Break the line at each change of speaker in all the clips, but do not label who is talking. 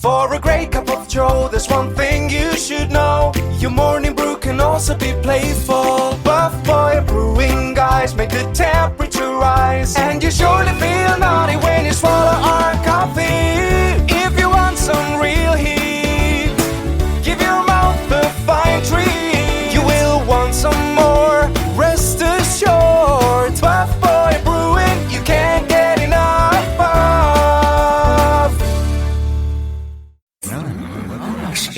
For a great cup of joe, there's one thing you should know. Your morning brew can also be playful. Buff Boy Brewing guys make the temperature rise, and you surely feel naughty when you swallow our coffee. If you want some real heat, give your mouth a fine treat. You will want some more, rest assured. Buff Boy Brewing, you can't get enough of.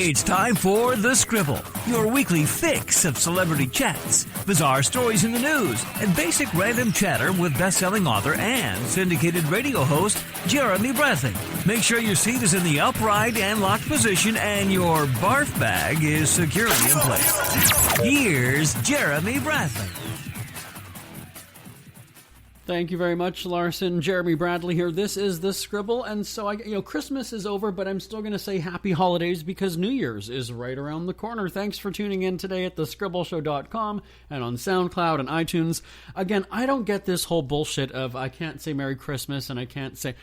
It's time for The Scribble, your weekly fix of celebrity chats, bizarre stories in the news, and basic random chatter with best-selling author and syndicated radio host Jeremy Bradley. Make sure your seat is in the upright and locked position and your barf bag is securely in place. Here's Jeremy Bradley.
Thank you very much, Larson. Jeremy Bradley here. This is The Scribble, and so Christmas is over, but I'm still going to say happy holidays because New Year's is right around the corner. Thanks for tuning in today at thescribbleshow.com and on SoundCloud and iTunes. Again, I don't get this whole bullshit of I can't say Merry Christmas and I can't say...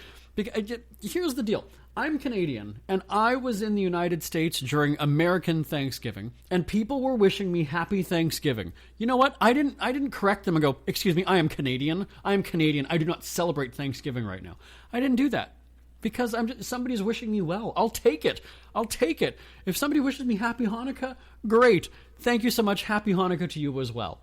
Here's the deal. I'm Canadian, and I was in the United States during American Thanksgiving, and people were wishing me Happy Thanksgiving. You know what? I didn't correct them and go, excuse me, I am Canadian. I am Canadian. I do not celebrate Thanksgiving right now. I didn't do that because somebody's wishing me well. I'll take it. If somebody wishes me Happy Hanukkah, great. Thank you so much. Happy Hanukkah to you as well.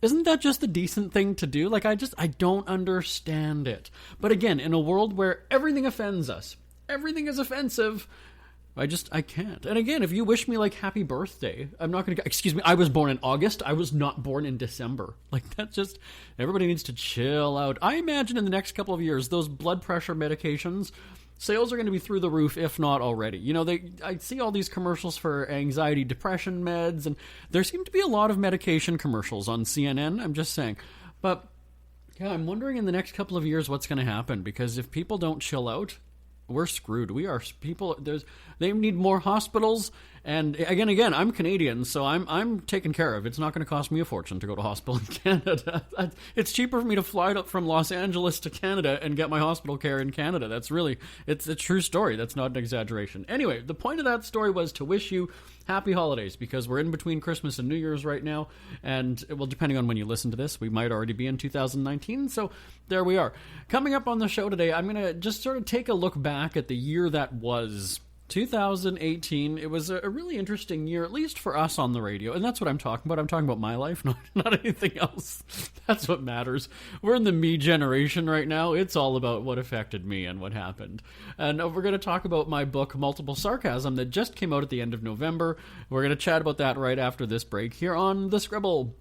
Isn't that just a decent thing to do? I don't understand it. But again, in a world where everything offends us, everything is offensive, I can't. And again, if you wish me happy birthday, I'm not going to, excuse me, I was born in August. I was not born in December. Everybody needs to chill out. I imagine in the next couple of years, those blood pressure medications, sales are going to be through the roof, if not already. I see all these commercials for anxiety, depression meds, and there seem to be a lot of medication commercials on CNN. I'm just saying. But yeah, I'm wondering in the next couple of years what's going to happen, because if people don't chill out, we're screwed. We are people. They need more hospitals. And again, I'm Canadian, so I'm taken care of. It's not going to cost me a fortune to go to hospital in Canada. It's cheaper for me to fly from Los Angeles to Canada and get my hospital care in Canada. It's a true story. That's not an exaggeration. Anyway, the point of that story was to wish you happy holidays, because we're in between Christmas and New Year's right now. And, well, depending on when you listen to this, we might already be in 2019. So there we are. Coming up on the show today, I'm going to just sort of take a look back at the year that was 2018. It was a really interesting year, at least for us on the radio, and that's what I'm talking about. I'm talking about my life, not anything else. That's what matters. We're in the me generation right now. It's all about what affected me and what happened. And we're going to talk about my book, Multiple Sarcasm, that just came out at the end of November. We're going to chat about that right after this break here on The Scribble.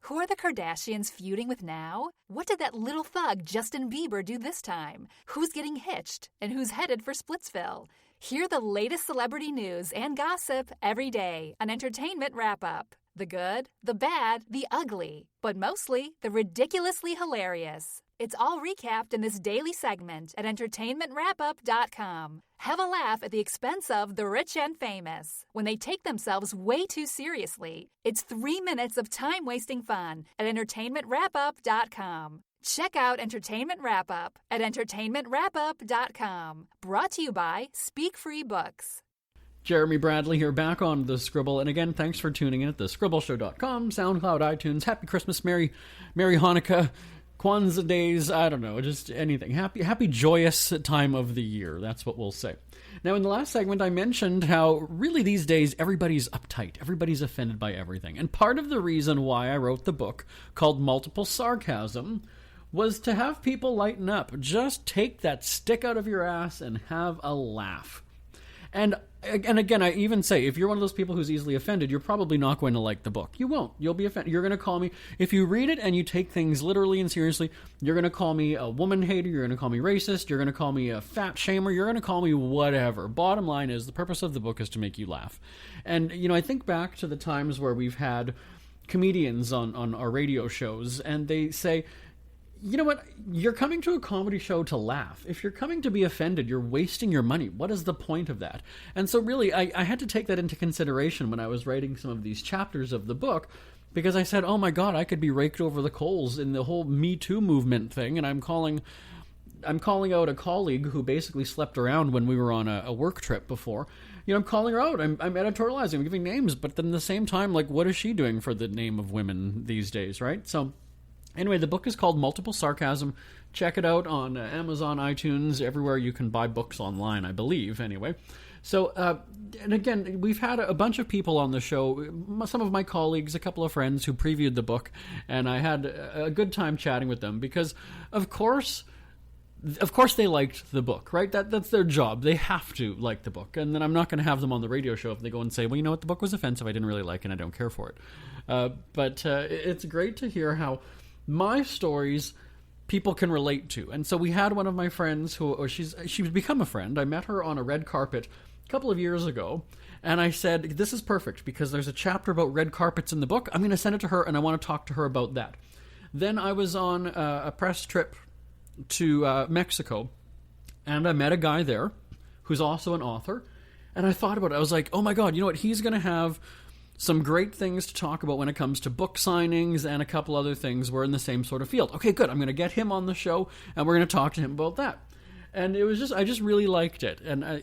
Who are the Kardashians feuding with now? What did that little thug Justin Bieber do this time? Who's getting hitched? And who's headed for Splitsville? Hear the latest celebrity news and gossip every day on Entertainment Wrap-Up. The good, the bad, the ugly, but mostly the ridiculously hilarious. It's all recapped in this daily segment at entertainmentwrapup.com. Have a laugh at the expense of the rich and famous when they take themselves way too seriously. It's 3 minutes of time-wasting fun at entertainmentwrapup.com. Check out Entertainment Wrap-Up at entertainmentwrapup.com. Brought to you by Speak Free Books.
Jeremy Bradley here, back on The Scribble. And again, thanks for tuning in at thescribbleshow.com, SoundCloud, iTunes. Happy Christmas, Merry Hanukkah, Kwanzaa days, I don't know, just anything. Happy joyous time of the year. That's what we'll say. Now, in the last segment, I mentioned how really these days everybody's uptight. Everybody's offended by everything. And part of the reason why I wrote the book called Multiple Sarcasm was to have people lighten up. Just take that stick out of your ass and have a laugh. And again, I even say, if you're one of those people who's easily offended, you're probably not going to like the book. You won't. You'll be offended. You're going to call me, if you read it and you take things literally and seriously, you're going to call me a woman hater, you're going to call me racist, you're going to call me a fat shamer, you're going to call me whatever. Bottom line is, the purpose of the book is to make you laugh. And, I think back to the times where we've had comedians on our radio shows, and they say, you know what? You're coming to a comedy show to laugh. If you're coming to be offended, you're wasting your money. What is the point of that? And so really, I had to take that into consideration when I was writing some of these chapters of the book, because I said, oh my God, I could be raked over the coals in the whole Me Too movement thing, and I'm calling I'm calling out a colleague who basically slept around when we were on a work trip before. I'm calling her out. I'm editorializing. I'm giving names, but then at the same time, like, what is she doing for the name of women these days, right? So, anyway, the book is called Multiple Sarcasm. Check it out on Amazon, iTunes, everywhere you can buy books online, I believe, anyway. So, and again, we've had a bunch of people on the show, some of my colleagues, a couple of friends who previewed the book, and I had a good time chatting with them because, of course they liked the book, right? That's their job. They have to like the book. And then I'm not going to have them on the radio show if they go and say, well, you know what, the book was offensive, I didn't really like it, and I don't care for it. But it's great to hear how my stories people can relate to. And so we had one of my friends she's become a friend. I met her on a red carpet a couple of years ago, and I said, this is perfect because there's a chapter about red carpets in the book. I'm going to send it to her, and I want to talk to her about that. Then I was on a press trip to Mexico, and I met a guy there who's also an author, and I thought about it. I was like, oh my god, you know what? He's going to have some great things to talk about when it comes to book signings and a couple other things. We're in the same sort of field. Okay, good. I'm going to get him on the show, and we're going to talk to him about that. And it was I just really liked it. And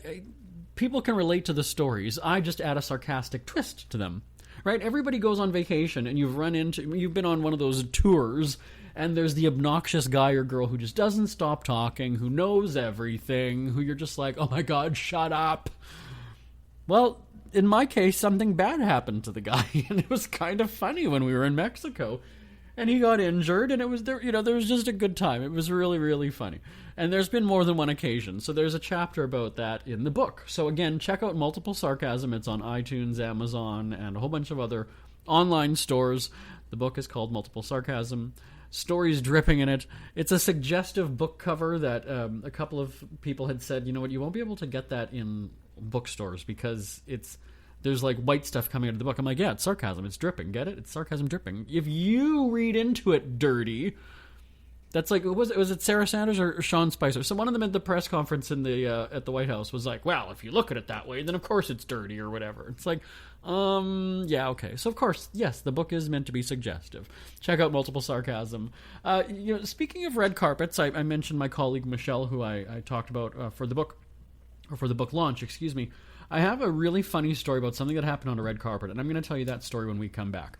people can relate to the stories. I just add a sarcastic twist to them, right? Everybody goes on vacation, and you've been on one of those tours, and there's the obnoxious guy or girl who just doesn't stop talking, who knows everything, who you're just like, oh my god, shut up. Well, in my case, something bad happened to the guy, and it was kind of funny when we were in Mexico. And he got injured, and it was there was just a good time. It was really, really funny. And there's been more than one occasion, so there's a chapter about that in the book. So again, check out Multiple Sarcasm. It's on iTunes, Amazon, and a whole bunch of other online stores. The book is called Multiple Sarcasm. Stories dripping in it. It's a suggestive book cover that a couple of people had said, you know what, you won't be able to get that in bookstores because there's like white stuff coming out of the book. I'm like, yeah, it's sarcasm. It's dripping. Get it? It's sarcasm dripping. If you read into it dirty, that's like, was it Sarah Sanders or Sean Spicer? So one of them at the press conference at the White House was like, well, if you look at it that way, then of course it's dirty or whatever. It's like, yeah, okay. So of course, yes, the book is meant to be suggestive. Check out Multiple Sarcasm. Speaking of red carpets, I mentioned my colleague Michelle, who I talked about for the book launch, excuse me. I have a really funny story about something that happened on a red carpet, and I'm going to tell you that story when we come back.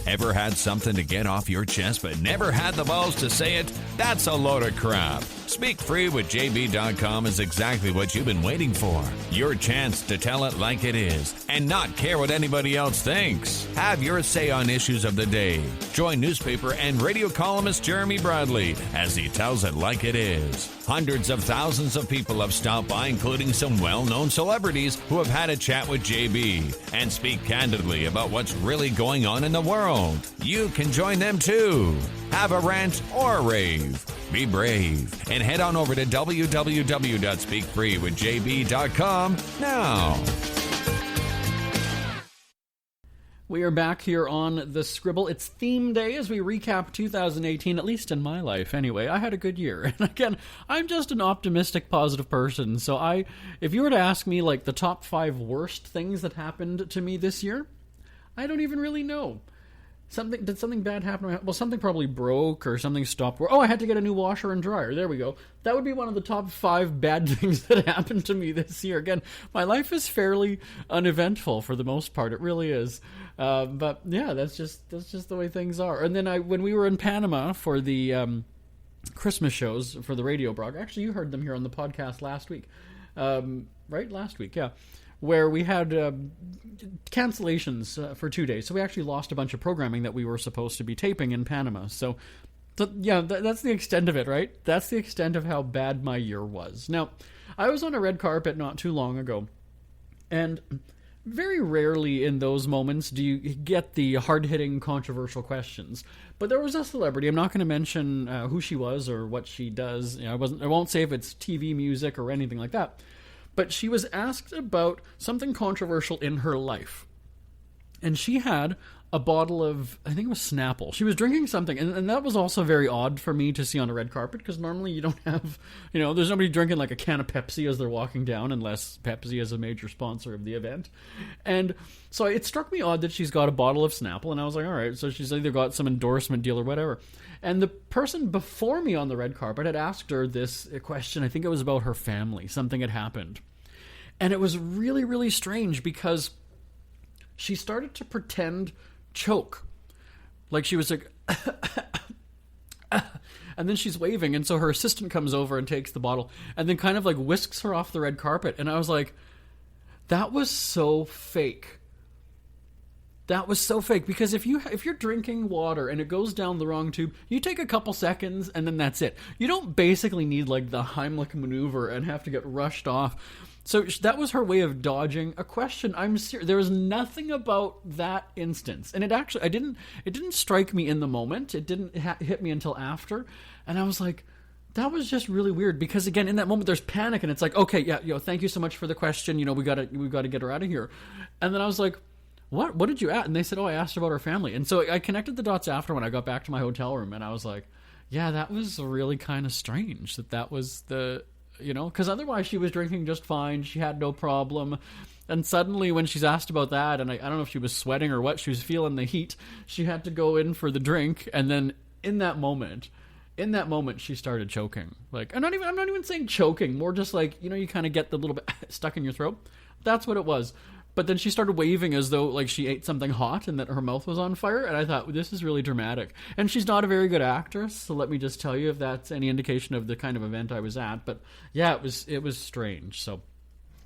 Ever had something to get off your chest but never had the balls to say it? That's a load of crap. SpeakFreeWithJB.com is exactly what you've been waiting for. Your chance to tell it like it is and not care what anybody else thinks. Have your say on issues of the day. Join newspaper and radio columnist Jeremy Bradley as he tells it like it is. Hundreds of thousands of people have stopped by, including some well-known celebrities who have had a chat with JB and speak candidly about what's really going on in the world. You can join them too. Have a rant or a rave. Be brave and head on over to www.speakfreewithjb.com now.
We are back here on the Scribble. It's theme day as we recap 2018, at least in my life anyway. I had a good year. And again, I'm just an optimistic, positive person. So if you were to ask me like the top 5 worst things that happened to me this year, I don't even really know. Did something bad happen? Well, something probably broke or something stopped. Oh, I had to get a new washer and dryer. There we go. That would be one of the top 5 bad things that happened to me this year. Again, my life is fairly uneventful for the most part. It really is. But yeah, that's just the way things are. And then when we were in Panama for the Christmas shows for the radio blog, actually you heard them here on the podcast last week, right? Last week, yeah. Where we had cancellations for 2 days. So we actually lost a bunch of programming that we were supposed to be taping in Panama. So yeah, that's the extent of it, right? That's the extent of how bad my year was. Now, I was on a red carpet not too long ago, and very rarely in those moments do you get the hard-hitting, controversial questions. But there was a celebrity. I'm not going to mention who she was or what she does. I won't say if it's TV, music, or anything like that. But she was asked about something controversial in her life. And she had a bottle of, I think it was Snapple. She was drinking something, and that was also very odd for me to see on a red carpet, because normally you don't have, there's nobody drinking like a can of Pepsi as they're walking down, unless Pepsi is a major sponsor of the event. And so it struck me odd that she's got a bottle of Snapple, and I was like, all right, so she's either got some endorsement deal or whatever. And the person before me on the red carpet had asked her this question. I think it was about her family. Something had happened. And it was really, really strange, because she started to pretend choke. Like she was like, and then she's waving, and so her assistant comes over and takes the bottle, and then kind of like whisks her off the red carpet. And I was like, that was so fake. That was so fake, because if you're drinking water and it goes down the wrong tube, you take a couple seconds and then that's it. You don't basically need like the Heimlich maneuver and have to get rushed off. So that was her way of dodging a question. I'm serious. There was nothing about that instance, and it didn't strike me in the moment. It didn't hit me until after, and I was like, that was just really weird, because again, in that moment there's panic, and it's like, okay, yeah, thank you so much for the question. We got to get her out of here. And then I was like, what did you ask? And they said, I asked her about her family. And so I connected the dots after when I got back to my hotel room, and I was like, yeah, that was really kind of strange that was the, because otherwise she was drinking just fine. She had no problem. And suddenly when she's asked about that, and I don't know if she was sweating or what, she was feeling the heat, she had to go in for the drink. And then in that moment, she started choking. Like, I'm not even saying choking, more just like, you kind of get the little bit stuck in your throat. That's what it was. But then she started waving as though like she ate something hot and that her mouth was on fire. And I thought, this is really dramatic. And she's not a very good actress, so let me just tell you if that's any indication of the kind of event I was at. But yeah, it was strange. So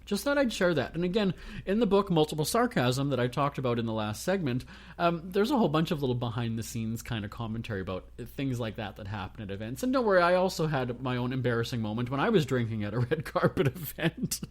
just thought I'd share that. And again, in the book Multiple Sarcasm that I talked about in the last segment, there's a whole bunch of little behind-the-scenes kind of commentary about things like that happen at events. And don't worry, I also had my own embarrassing moment when I was drinking at a red carpet event.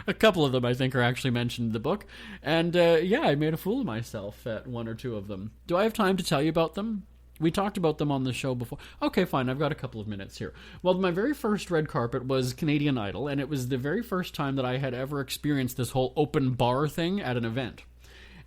A couple of them, I think, are actually mentioned in the book. And yeah, I made a fool of myself at one or two of them. Do I have time to tell you about them? We talked about them on the show before. Okay, fine. I've got a couple of minutes here. Well, my very first red carpet was Canadian Idol, and it was the very first time that I had ever experienced this whole open bar thing at an event.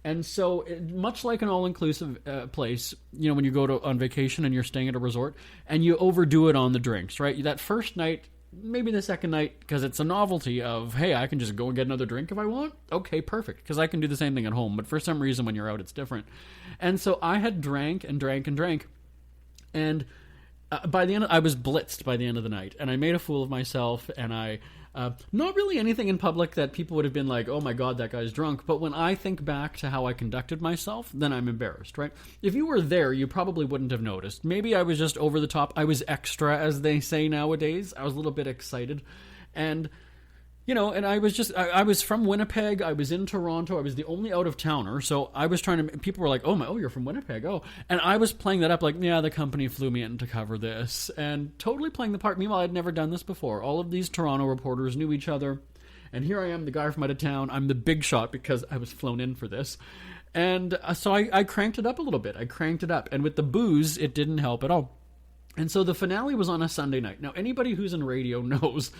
And so, much like an all-inclusive place, when you go on vacation and you're staying at a resort, and you overdo it on the drinks, right? That first night, maybe the second night, because it's a novelty of, hey, I can just go and get another drink if I want. Okay, perfect, because I can do the same thing at home. But for some reason, when you're out, it's different. And so I had drank and drank and drank. And by the end, I was blitzed by the end of the night. And I made a fool of myself, and I... not really anything in public that people would have been like, oh my god, that guy's drunk. But when I think back to how I conducted myself, then I'm embarrassed, right? If you were there, you probably wouldn't have noticed. Maybe I was just over the top. I was extra, as they say nowadays. I was a little bit excited. And, and I was from Winnipeg. I was in Toronto. I was the only out-of-towner. So I was people were like, oh, you're from Winnipeg. Oh. And I was playing that up like, yeah, the company flew me in to cover this. And totally playing the part. Meanwhile, I'd never done this before. All of these Toronto reporters knew each other. And here I am, the guy from out of town. I'm the big shot because I was flown in for this. And so I cranked it up a little bit. I cranked it up. And with the booze, it didn't help at all. And so the finale was on a Sunday night. Now, anybody who's in radio knows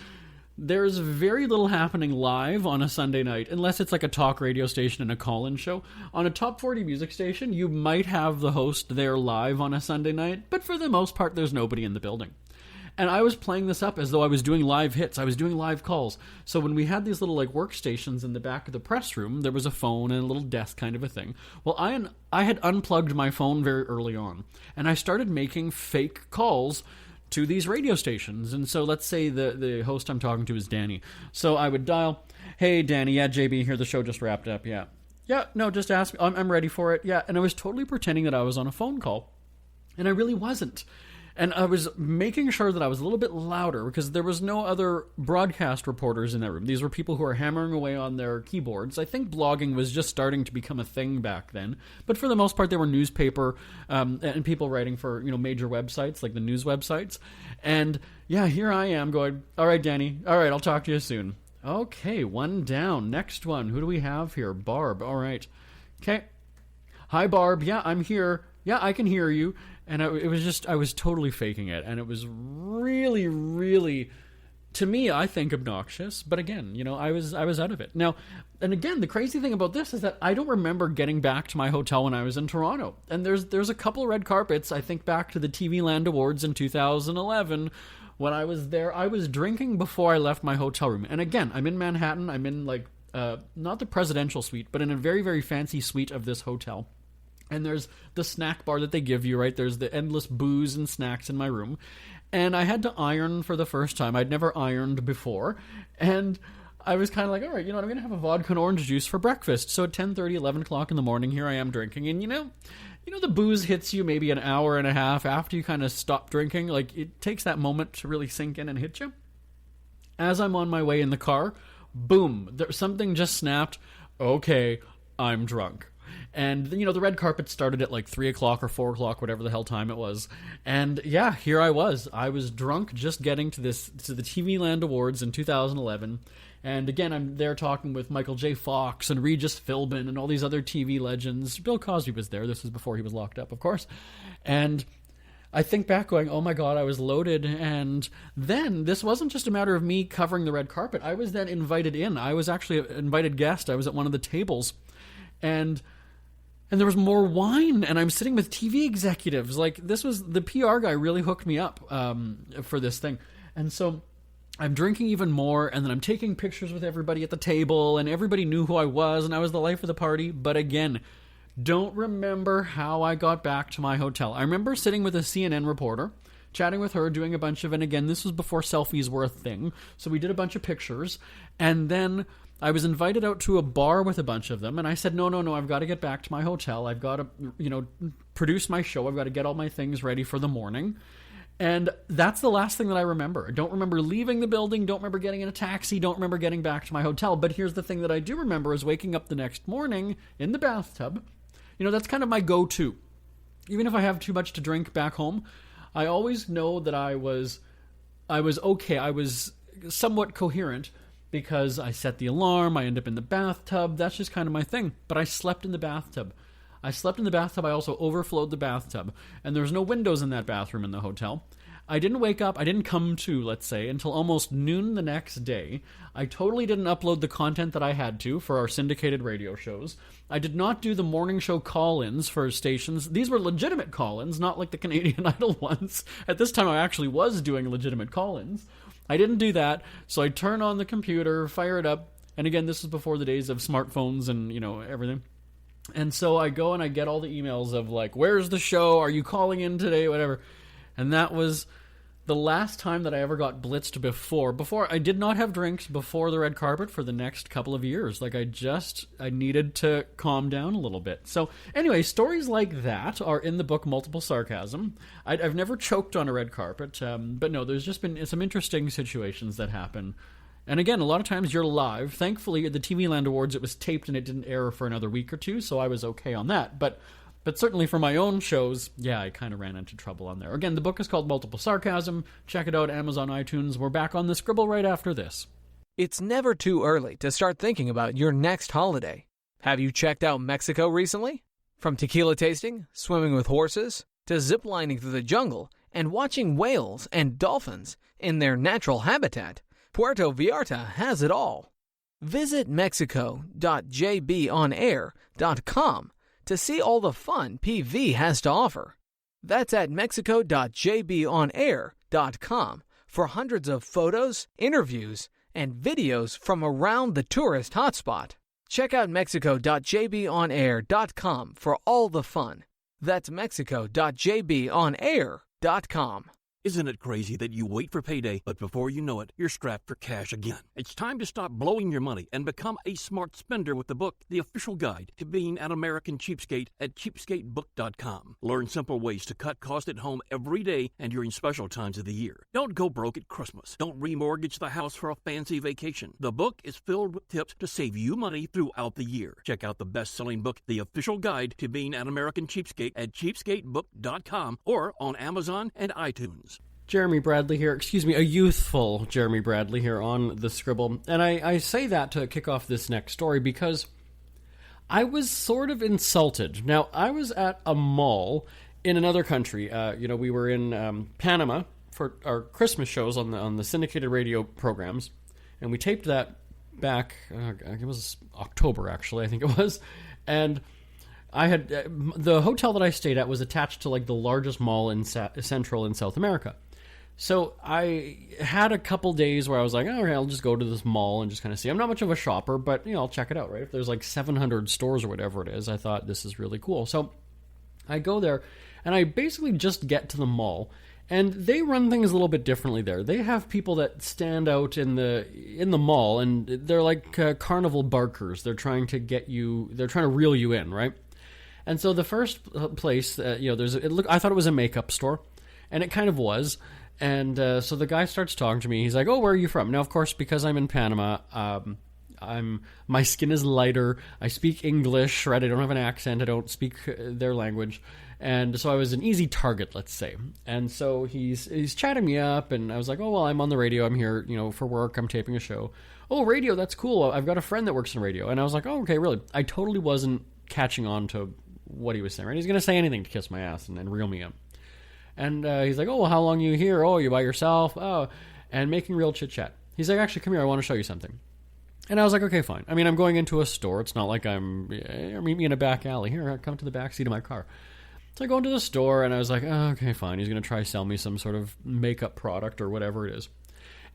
there's very little happening live on a Sunday night, unless it's like a talk radio station and a call-in show. On a top 40 music station, you might have the host there live on a Sunday night, but for the most part, there's nobody in the building. And I was playing this up as though I was doing live hits. I was doing live calls. So when we had these little like workstations in the back of the press room, there was a phone and a little desk kind of a thing. Well, I had unplugged my phone very early on, and I started making fake calls to these radio stations. And so let's say the host I'm talking to is Danny. So I would dial, hey, Danny, yeah, JB here, the show just wrapped up, yeah. Yeah, no, just ask, I'm ready for it, yeah. And I was totally pretending that I was on a phone call, and I really wasn't. And I was making sure that I was a little bit louder because there was no other broadcast reporters in that room. These were people who were hammering away on their keyboards. I think blogging was just starting to become a thing back then. But for the most part, there were newspaper and people writing for major websites, like the news websites. And yeah, here I am going, all right, Danny. All right, I'll talk to you soon. Okay, one down. Next one. Who do we have here? Barb. All right. Okay. Hi, Barb. Yeah, I'm here. Yeah, I can hear you. And I was totally faking it. And it was really, really to me, I think obnoxious, but again, I was out of it. Now, and again, the crazy thing about this is that I don't remember getting back to my hotel when I was in Toronto. And there's a couple red carpets. I think back to the TV Land Awards in 2011. When I was there, I was drinking before I left my hotel room. And again, I'm in Manhattan. I'm in not the presidential suite, but in a very, very fancy suite of this hotel. And there's the snack bar that they give you, right? There's the endless booze and snacks in my room. And I had to iron for the first time. I'd never ironed before. And I was kind of like, all right, I'm going to have a vodka and orange juice for breakfast. So at 10:30, 11 o'clock in the morning, here I am drinking. And the booze hits you maybe an hour and a half after you kind of stop drinking. Like, it takes that moment to really sink in and hit you. As I'm on my way in the car, boom, something just snapped. Okay, I'm drunk. And, the red carpet started at like 3 o'clock or 4 o'clock, whatever the hell time it was. And yeah, here I was. I was drunk just getting to the TV Land Awards in 2011. And again, I'm there talking with Michael J. Fox and Regis Philbin and all these other TV legends. Bill Cosby was there. This was before he was locked up, of course. And I think back going, oh my God, I was loaded. And then this wasn't just a matter of me covering the red carpet. I was then invited in. I was actually an invited guest. I was at one of the tables. And there was more wine, and I'm sitting with TV executives. Like, this was, the PR guy really hooked me up for this thing. And so I'm drinking even more, and then I'm taking pictures with everybody at the table, and everybody knew who I was, and I was the life of the party. But again, don't remember how I got back to my hotel. I remember sitting with a CNN reporter, chatting with her, doing a bunch of, and again, this was before selfies were a thing, so we did a bunch of pictures, and then I was invited out to a bar with a bunch of them, and I said, no, I've got to get back to my hotel. I've got to, produce my show. I've got to get all my things ready for the morning. And that's the last thing that I remember. I don't remember leaving the building, don't remember getting in a taxi, don't remember getting back to my hotel. But here's the thing that I do remember is waking up the next morning in the bathtub. That's kind of my go-to. Even if I have too much to drink back home, I always know that I was okay. I was somewhat coherent, because I set the alarm, I end up in the bathtub. That's just kind of my thing. But I slept in the bathtub. I also overflowed the bathtub. And there's no windows in that bathroom in the hotel. I didn't wake up, I didn't come to, let's say, until almost noon the next day. I totally didn't upload the content that I had to for our syndicated radio shows. I did not do the morning show call-ins for stations. These were legitimate call-ins, not like the Canadian Idol ones. At this time, I actually was doing legitimate call-ins. I didn't do that, so I turn on the computer, fire it up, and again, this is before the days of smartphones and, everything. And so I go and I get all the emails of like, where's the show? Are you calling in today? Whatever. And that was the last time that I ever got blitzed before. I did not have drinks before the red carpet for the next couple of years. Like, I needed to calm down a little bit. So anyway, stories like that are in the book Multiple Sarcasm. I've never choked on a red carpet, but no, there's just been some interesting situations that happen. And again, a lot of times you're live. Thankfully, at the TV Land Awards, it was taped and it didn't air for another week or two, so I was okay on that. But certainly for my own shows, yeah, I kind of ran into trouble on there. Again, the book is called Multiple Sarcasm. Check it out, Amazon, iTunes. We're back on the Scribble right after this.
It's never too early to start thinking about your next holiday. Have you checked out Mexico recently? From tequila tasting, swimming with horses, to ziplining through the jungle and watching whales and dolphins in their natural habitat, Puerto Vallarta has it all. Visit mexico.jbonair.com to see all the fun PV has to offer. That's at mexico.jbonair.com for hundreds of photos, interviews, and videos from around the tourist hotspot. Check out mexico.jbonair.com for all the fun. That's mexico.jbonair.com.
Isn't it crazy that you wait for payday, but before you know it, you're strapped for cash again? It's time to stop blowing your money and become a smart spender with the book, The Official Guide to Being an American Cheapskate at cheapskatebook.com. Learn simple ways to cut costs at home every day and during special times of the year. Don't go broke at Christmas. Don't remortgage the house for a fancy vacation. The book is filled with tips to save you money throughout the year. Check out the best-selling book, The Official Guide to Being an American Cheapskate at cheapskatebook.com or on Amazon and iTunes.
Jeremy Bradley here, a youthful Jeremy Bradley here on the Scribble. And I say that to kick off this next story because I was sort of insulted. Now, I was at a mall in another country. We were in Panama for our Christmas shows on the syndicated radio programs, and we taped that back. It was October, actually, I think it was, and I had the hotel that I stayed at was attached to like the largest mall in Central and South America. So I had a couple days where I was like, oh, okay, I'll just go to this mall and just kind of see. I'm not much of a shopper, but I'll check it out, right? If there's like 700 stores or whatever it is, I thought this is really cool. So I go there, and I basically just get to the mall, and they run things a little bit differently there. They have people that stand out in the mall, and they're like carnival barkers. They're trying to reel you in, right? And so the first place, I thought it was a makeup store, and it kind of was. And so the guy starts talking to me. He's like, "Oh, where are you from?" Now, of course, because I'm in Panama, my skin is lighter. I speak English, right? I don't have an accent. I don't speak their language, and so I was an easy target, let's say. And so he's chatting me up, and I was like, "Oh, well, I'm on the radio. I'm here, for work. I'm taping a show." "Oh, radio? That's cool. I've got a friend that works in radio." And I was like, "Oh, okay, really?" I totally wasn't catching on to what he was saying. Right? He's gonna say anything to kiss my ass and reel me in. And he's like, "Oh, well, how long are you here? Oh, you by yourself? Oh," and making real chit-chat. He's like, "Actually, come here. I want to show you something." And I was like, "Okay, fine." I mean, I'm going into a store. It's not like meet me in a back alley. Here, come to the back seat of my car. So I go into the store, and I was like, "Oh, okay, fine. He's going to try to sell me some sort of makeup product or whatever it is."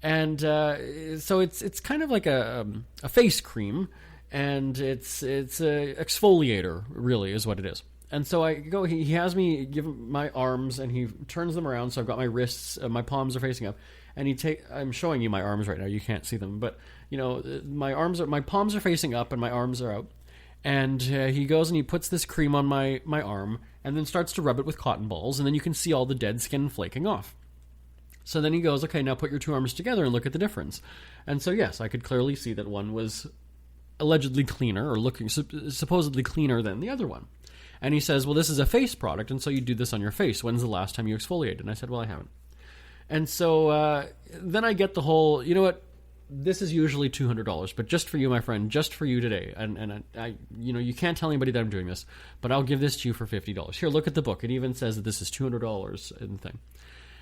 And so it's kind of like a face cream, and it's a exfoliator, really, is what it is. And so I go, he has me give him my arms, and he turns them around, so I've got my wrists, my palms are facing up, and I'm showing you my arms right now, you can't see them, but, my palms are facing up, and my arms are out, and he goes and he puts this cream on my arm, and then starts to rub it with cotton balls, and then you can see all the dead skin flaking off. So then he goes, "Okay, now put your two arms together and look at the difference." And so, yes, I could clearly see that one was allegedly cleaner, or looking supposedly cleaner than the other one. And he says, "Well, this is a face product, and so you do this on your face. When's the last time you exfoliated?" And I said, "Well, I haven't." And so then I get the whole, "You know what? This is usually $200, but just for you, my friend, just for you today. And I you can't tell anybody that I'm doing this, but I'll give this to you for $50. Here, look at the book. It even says that this is $200 in the thing."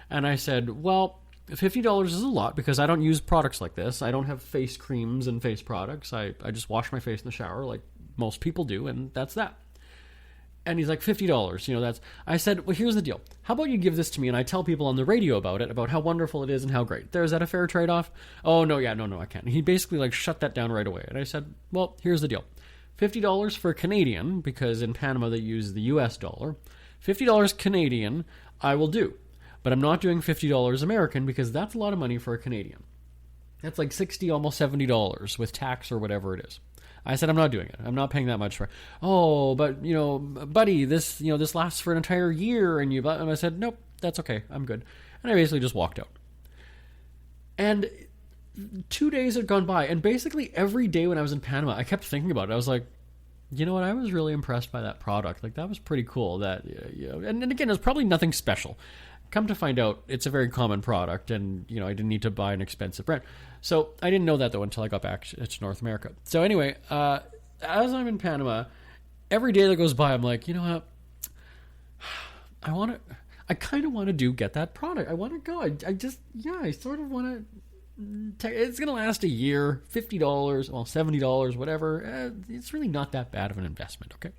And I said, "Well, $50 is a lot because I don't use products like this. I don't have face creams and face products. I just wash my face in the shower like most people do, and that's that." And he's like, $50, that's... I said, "Well, here's the deal. How about you give this to me and I tell people on the radio about it, about how wonderful it is and how great. Is that a fair trade-off?" "Oh, no, yeah, no, I can't." And he basically shut that down right away. And I said, "Well, here's the deal. $50 for Canadian, because in Panama they use the US dollar. $50 Canadian, I will do. But I'm not doing $50 American because that's a lot of money for a Canadian. That's like $60, almost $70 with tax or whatever it is." I said, "I'm not doing it. I'm not paying that much for it." "Oh, but, buddy, this lasts for an entire year." And I said, "Nope, that's okay. I'm good." And I basically just walked out. And 2 days had gone by, and basically every day when I was in Panama, I kept thinking about it. I was like, you know what? I was really impressed by that product. Like, that was pretty cool. That, and again, it was probably nothing special. Come to find out, it's a very common product, and, I didn't need to buy an expensive brand. So I didn't know that, though, until I got back to North America. So anyway, as I'm in Panama, every day that goes by, I'm like, you know what? I kind of want to get that product. I want to go. I sort of want to. It's going to last a year, $50, well, $70, whatever. It's really not that bad of an investment, okay?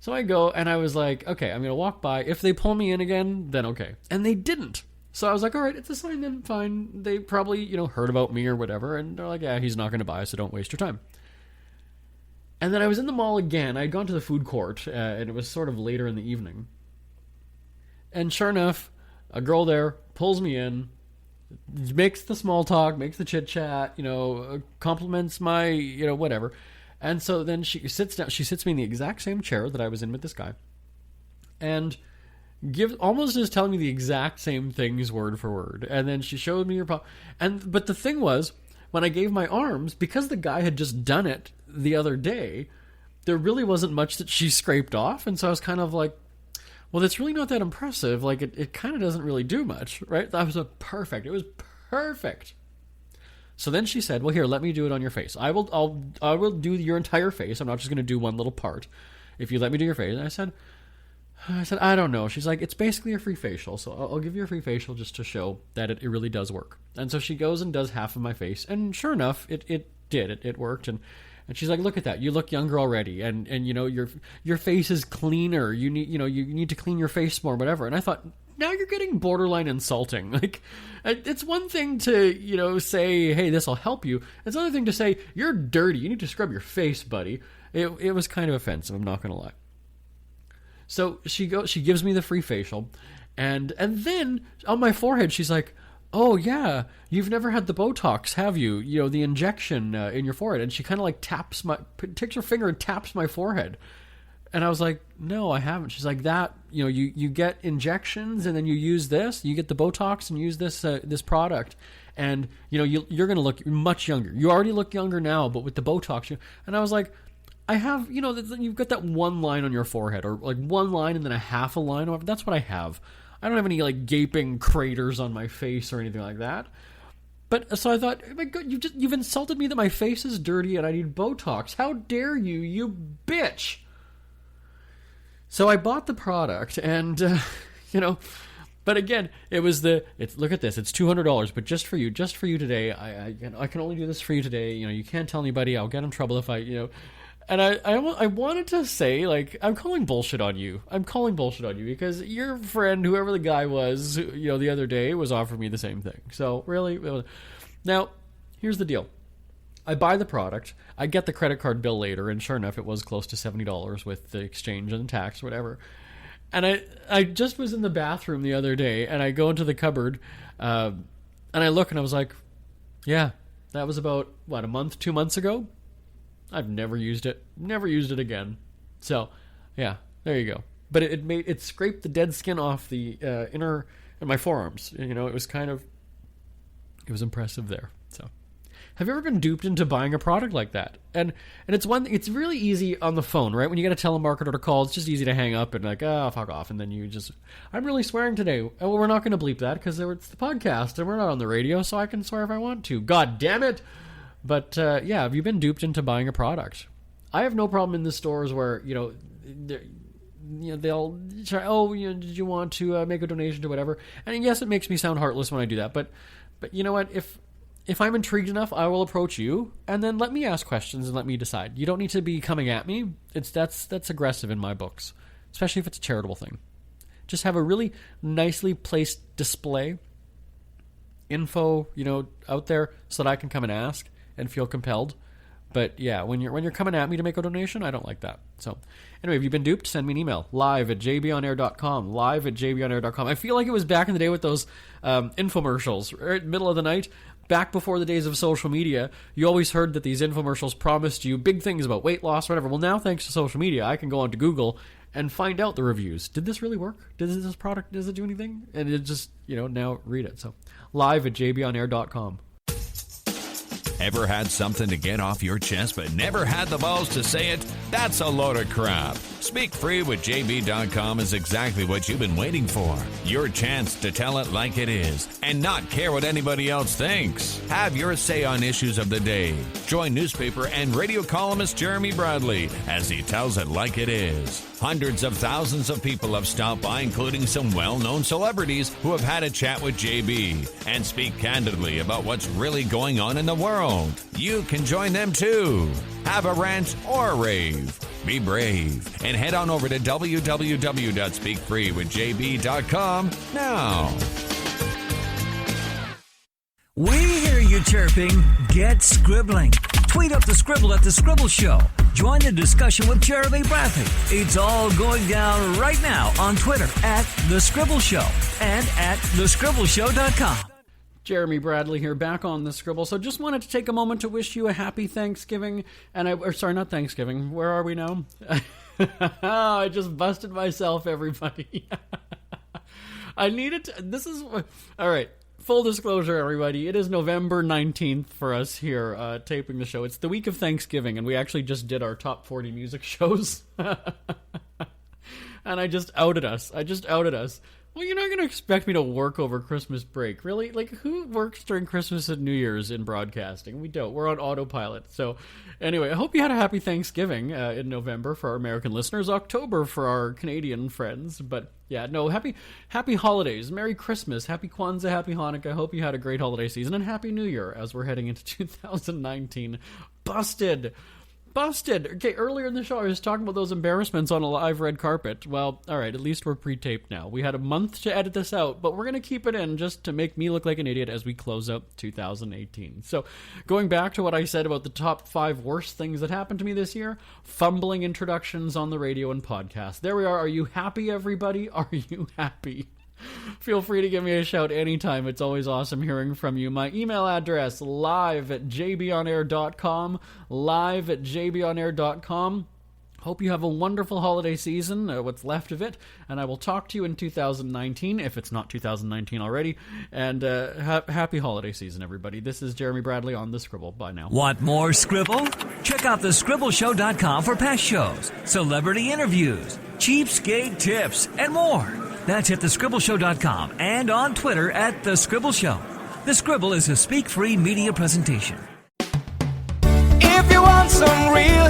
So I go, and I was like, okay, I'm going to walk by. If they pull me in again, then okay. And they didn't. So I was like, all right, it's a sign then, fine. They probably, heard about me or whatever, and they're like, yeah, he's not going to buy, so don't waste your time. And then I was in the mall again. I had gone to the food court, and it was sort of later in the evening. And sure enough, a girl there pulls me in, makes the small talk, makes the chit-chat, compliments my, whatever. And so then she sits down. She sits me in the exact same chair that I was in with this guy, and almost is telling me the exact same things word for word. And then she showed me but the thing was, when I gave my arms, because the guy had just done it the other day, there really wasn't much that she scraped off. And so I was kind of like, well, that's really not that impressive. Like, it kind of doesn't really do much, right? That was perfect. It was perfect. So then she said, well, here, let me do it on your face. I will do your entire face. I'm not just going to do one little part. If you let me do your face. And I said, I said, I don't know. She's like, it's basically a free facial, so I'll give you a free facial just to show that it really does work. And so she goes and does half of my face, and sure enough, it did. It worked, and she's like, look at that. You look younger already, and your face is cleaner. You need to clean your face more, whatever. And I thought, now you're getting borderline insulting. Like, it's one thing to, say, hey, this will help you. It's another thing to say, you're dirty. You need to scrub your face, buddy. It was kind of offensive, I'm not going to lie. So she gives me the free facial, and then on my forehead, she's like, oh yeah, you've never had the Botox, have you? The injection in your forehead. And she kind of like takes her finger and taps my forehead. And I was like, no, I haven't. She's like, that, you get injections and then you use this, you get the Botox and use this product. And, you're going to look much younger. You already look younger now, but with the Botox. And I was like, I have, you've got that one line on your forehead, or like one line and then a half a line. That's what I have. I don't have any like gaping craters on my face or anything like that. But so I thought, oh my God, you've insulted me that my face is dirty and I need Botox. How dare you, you bitch! So I bought the product, and but again, look at this, it's $200, but just for you today. I can only do this for you today. You can't tell anybody. I'll get in trouble if I. And I wanted to say, like, I'm calling bullshit on you. Because your friend, whoever the guy was, the other day, was offering me the same thing. So, really? Now, here's the deal. I buy the product, I get the credit card bill later, and sure enough, it was close to $70 with the exchange and tax, whatever. And I just was in the bathroom the other day, and I go into the cupboard, and I look, and I was like, yeah, that was about, 2 months ago? I've never used it again. So, yeah, there you go. But it scraped the dead skin off the inner and my forearms. It was impressive there. So, have you ever been duped into buying a product like that? And it's really easy on the phone, right? When you get a telemarketer to call, it's just easy to hang up and like, fuck off, and then I'm really swearing today. Well, we're not going to bleep that because it's the podcast and we're not on the radio, so I can swear if I want to. God damn it! But, yeah, have you been duped into buying a product? I have no problem in the stores where, they'll try, did you want to make a donation to whatever? And yes, it makes me sound heartless when I do that. But you know what? If I'm intrigued enough, I will approach you, and then let me ask questions and let me decide. You don't need to be coming at me. That's aggressive in my books, especially if it's a charitable thing. Just have a really nicely placed display, info, out there so that I can come and ask and feel compelled. But yeah, when you're coming at me to make a donation, I don't like that. So anyway, if you've been duped, send me an email, live@jbonair.com, live@jbonair.com. I feel like it was back in the day with those infomercials, right? Middle of the night, back before the days of social media. You always heard that these infomercials promised you big things about weight loss, whatever. Well, now thanks to social media, I can go onto Google and find out the reviews. Did this really work? Does it do anything? And it just, now read it. So live@jbonair.com.
Ever had something to get off your chest but never had the balls to say it? That's a load of crap. Speak Free with JB.com is exactly what you've been waiting for. Your chance to tell it like it is and not care what anybody else thinks. Have your say on issues of the day. Join newspaper and radio columnist Jeremy Bradley as he tells it like it is. Hundreds of thousands of people have stopped by, including some well-known celebrities who have had a chat with JB and speak candidly about what's really going on in the world. You can join them too. Have a rant or a rave. Be brave and head on over to www.speakfreewithjb.com now.
We hear you chirping. Get scribbling. Tweet up the Scribble at The Scribble Show. Join the discussion with Jeremy Bradley. It's all going down right now on Twitter @The Scribble Show and @thescribbleshow.com.
Jeremy Bradley here, back on The Scribble. So just wanted to take a moment to wish you a happy Thanksgiving. Not Thanksgiving. Where are we now? I just busted myself, everybody. I needed to... All right. Full disclosure, everybody, it is November 19th for us here taping the show. It's the week of Thanksgiving, and we actually just did our top 40 music shows. And I just outed us. Well, you're not going to expect me to work over Christmas break, really? Like, who works during Christmas and New Year's in broadcasting? We don't. We're on autopilot. So, anyway, I hope you had a happy Thanksgiving in November for our American listeners, October for our Canadian friends. But yeah, no, happy holidays, Merry Christmas, Happy Kwanzaa, Happy Hanukkah. I hope you had a great holiday season, and Happy New Year as we're heading into 2019. Busted. Okay, earlier in the show I was talking about those embarrassments on a live red carpet. Well, alright, at least we're pre-taped now. We had a month to edit this out, but we're going to keep it in just to make me look like an idiot as we close out 2018. So, going back to what I said about the top 5 worst things that happened to me this year, fumbling introductions on the radio and podcast. There we are. Are you happy, everybody? Are you happy? Feel free to give me a shout anytime. It's always awesome hearing from you. My email address, live@jbonair.com, live@jbonair.com. Hope you have a wonderful holiday season, what's left of it, and I will talk to you in 2019, if it's not 2019 already, and happy holiday season, everybody. This is Jeremy Bradley on The Scribble. Bye now.
Want more Scribble? Check out thescribbleshow.com for past shows, celebrity interviews, cheapskate tips, and more. That's at thescribbleshow.com and on Twitter at The Scribble Show. The Scribble is a speak-free media presentation.
If you want some real